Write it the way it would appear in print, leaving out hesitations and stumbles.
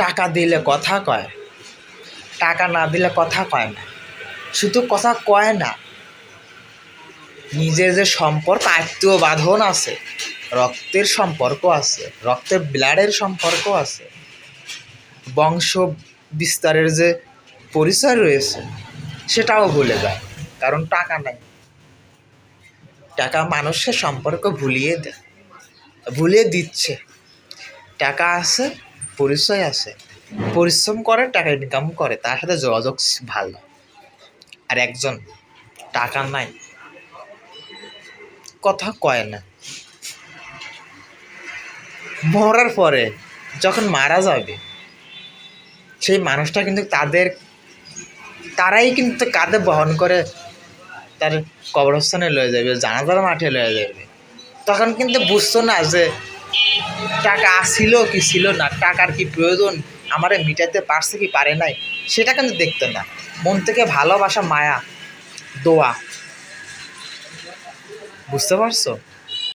টাকা দিলে কথা কয়, টাকা না দিলে কথা কয় না। শুধু কথা কয় না, নিজের যে সম্পর্ক, আত্মীয় বাঁধন আছে, রক্তের সম্পর্ক আছে, রক্তের ব্লাডের সম্পর্ক আছে, বংশ বিস্তারের যে পরিচয় রয়েছে সেটাও ভুলে যায়, কারণ টাকা নাই। টাকা মানুষের সম্পর্ক ভুলিয়ে দিচ্ছে। টাকা আছে, পরিচয় আছে, পরিশ্রম করে, টাকা ইনকাম করে, তার সাথে যোগাযোগ ভালো। আর একজন টাকা নাই, কথা কয় না, মরার পরে যখন মারা যাবে সেই মানুষটা কিন্তু তারাই কিন্তু কাঁধে বহন করে তার কবরস্থানে লয়ে যাবে, জানাজার মাঠে লয়ে যাবে। তখন কিন্তু বুঝতো না যে টাকা ছিল কি ছিল না, টাকার কি প্রয়োজন, আমারে মিটাতে পারছে কি পারে নাই, সেটা কিন্তু দেখতো না। মন থেকে ভালোবাসা, মায়া, দোয়া, বুঝতে পারছো?